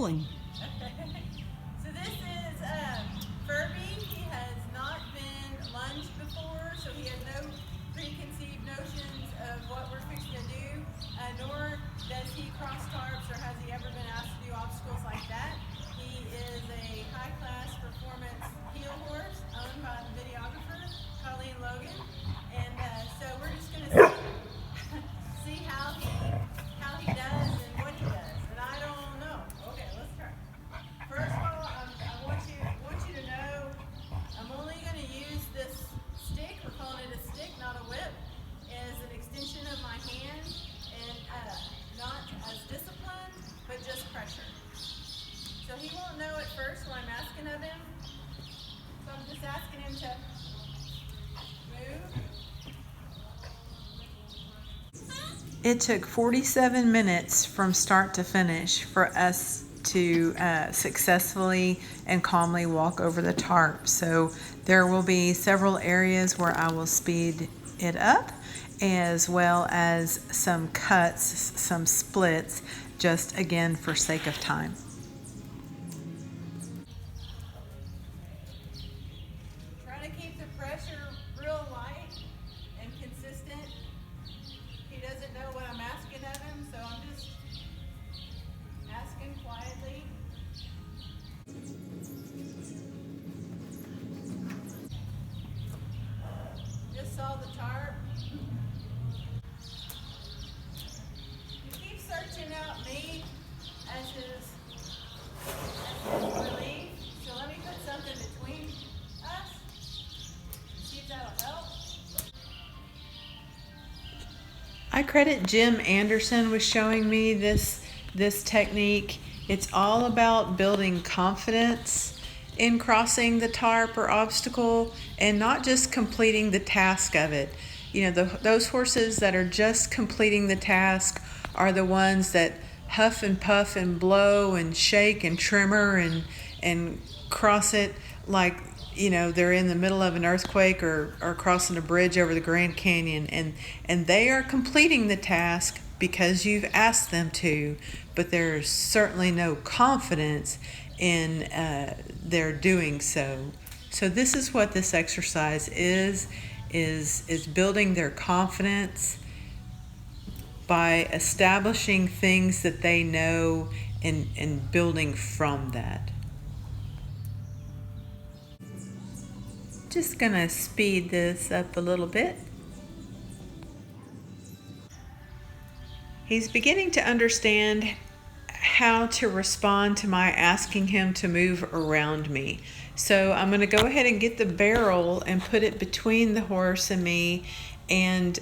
rolling. So this is Furby. He has not been lunged before, so he has no preconceived notions of what we're fixing to do, nor does he cross tarps or has he ever been asked to do obstacles like that. He is a high-class performance heel horse owned by the videographer, Colleen Logan, and so we're just going to see how he does and what he does, and I don't know. Okay, let's try. First of all, I want you to know I'm only going to use this stick. We're calling it a stick, not a whip, as an extension of my hand, and not as discipline, but just pressure. So he won't know at first what I'm asking of him. So I'm just asking him to move. It took 47 minutes from start to finish for us to successfully and calmly walk over the tarp. So there will be several areas where I will speed it up, as well as some cuts, some splits, just again for sake of time. Try to keep the pressure real light and consistent. He doesn't know what I'm asking of him, so I'm just asking quietly. Just saw the tarp. He keeps searching out me as his relief. So let me put something between us. See if that'll help. I credit Jim Anderson with showing me this technique. It's all about building confidence in crossing the tarp or obstacle and not just completing the task of it. You know, those horses that are just completing the task are the ones that huff and puff and blow and shake and tremor and cross it like, you know, they're in the middle of an earthquake or crossing a bridge over the Grand Canyon, and they are completing the task because you've asked them to, but there's certainly no confidence in their doing so. So this is what this exercise is building their confidence by establishing things that they know and building from that. Just gonna speed this up a little bit. He's beginning to understand how to respond to my asking him to move around me. So I'm gonna go ahead and get the barrel and put it between the horse and me, and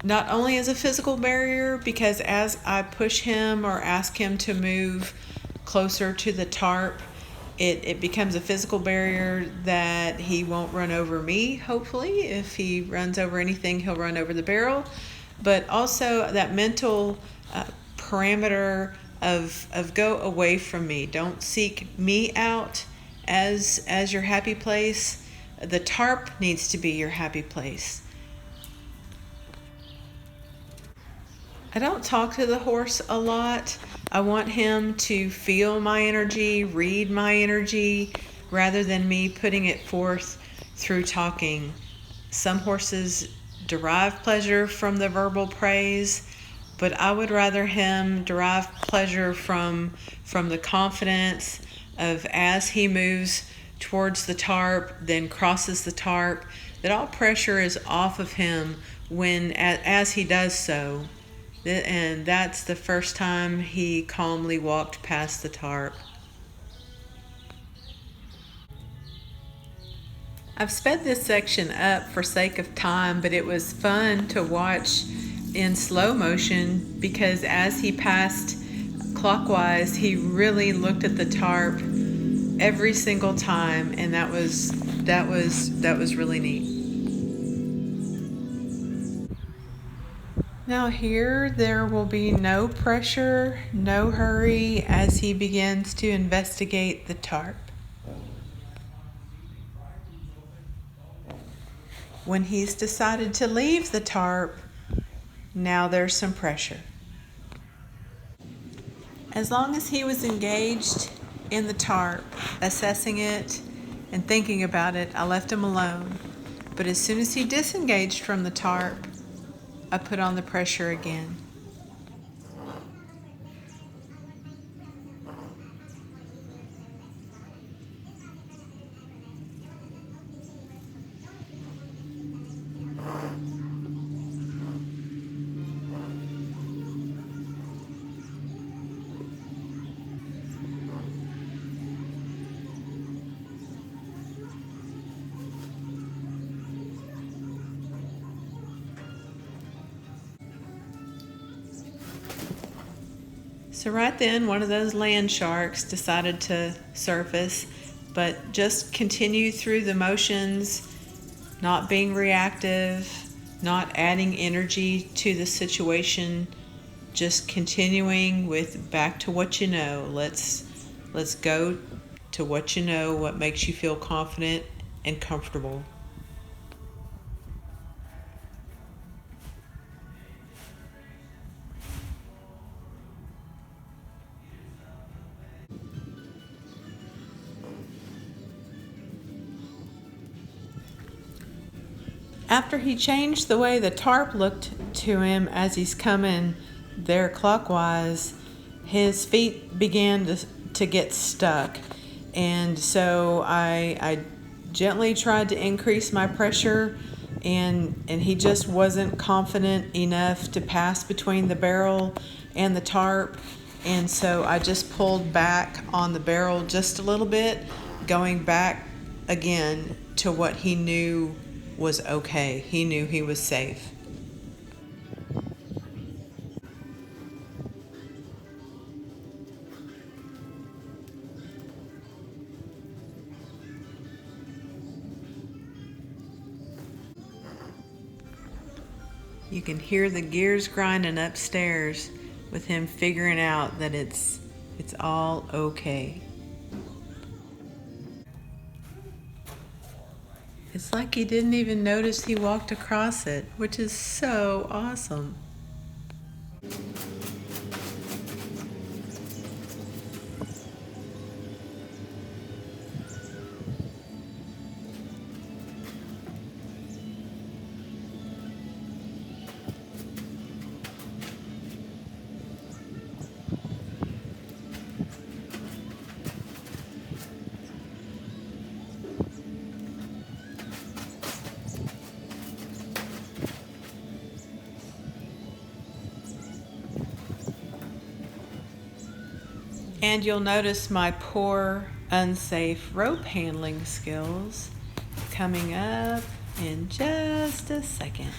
not only as a physical barrier, because as I push him or ask him to move closer to the tarp, it becomes a physical barrier that he won't run over me, hopefully. If he runs over anything, he'll run over the barrel. But also that mental parameter of go away from me. Don't seek me out as your happy place. The tarp needs to be your happy place. I don't talk to the horse a lot. I want him to feel my energy, read my energy, rather than me putting it forth through talking. Some horses derive pleasure from the verbal praise, but I would rather him derive pleasure from the confidence of, as he moves towards the tarp, then crosses the tarp, that all pressure is off of him as he does so. And that's the first time he calmly walked past the tarp. I've sped this section up for sake of time, but it was fun to watch in slow motion because as he passed clockwise, he really looked at the tarp every single time, and that was really neat. Now here there will be no pressure, no hurry as he begins to investigate the tarp. When he's decided to leave the tarp, now there's some pressure. As long as he was engaged in the tarp, assessing it and thinking about it, I left him alone. But as soon as he disengaged from the tarp, I put on the pressure again. So right then, one of those land sharks decided to surface, but just continue through the motions, not being reactive, not adding energy to the situation, just continuing with back to what you know. Let's go to what you know, what makes you feel confident and comfortable. After he changed the way the tarp looked to him as he's coming there clockwise, his feet began to get stuck. And so I gently tried to increase my pressure, and he just wasn't confident enough to pass between the barrel and the tarp. And so I just pulled back on the barrel just a little bit, going back again to what he knew was okay. He knew he was safe. You can hear the gears grinding upstairs with him figuring out that it's all okay. It's like he didn't even notice he walked across it, which is so awesome. And you'll notice my poor, unsafe rope handling skills coming up in just a second.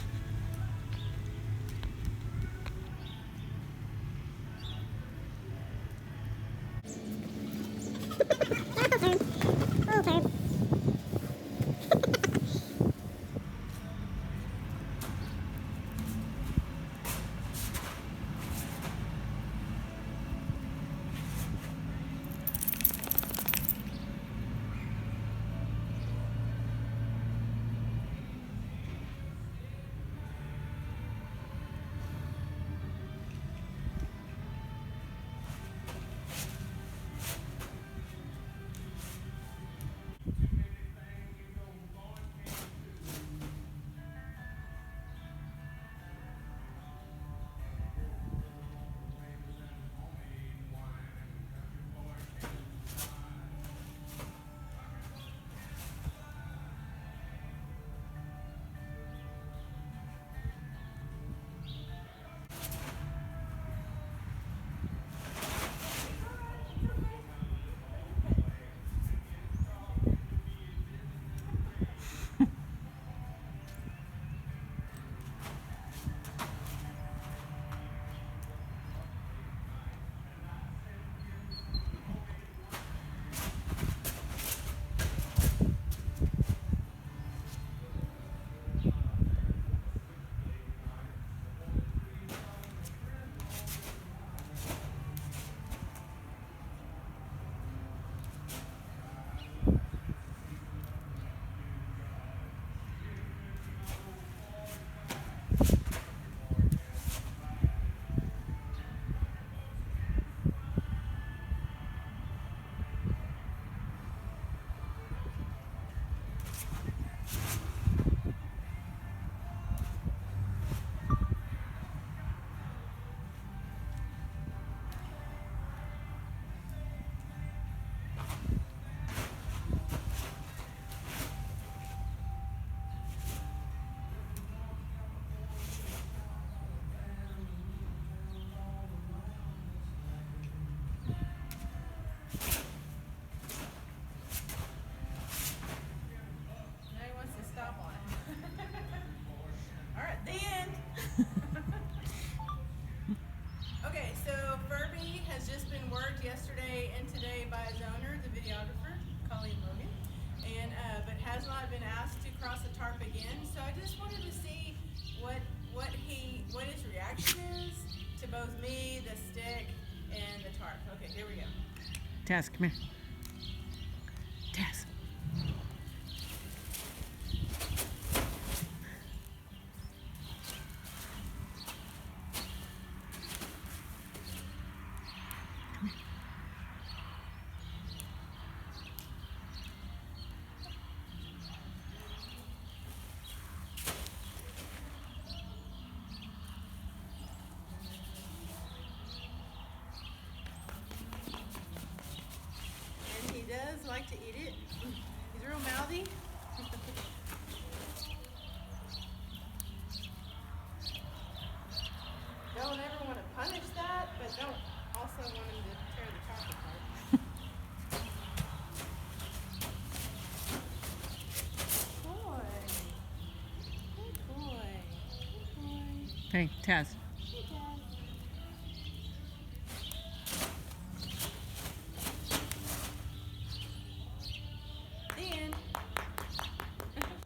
Taz, come here. Taz. And he does like to eat it. He's real mouthy. Don't ever want to punish that, but don't also want him to tear the chocolate apart. Boy. Good boy. Good boy. Okay, Taz.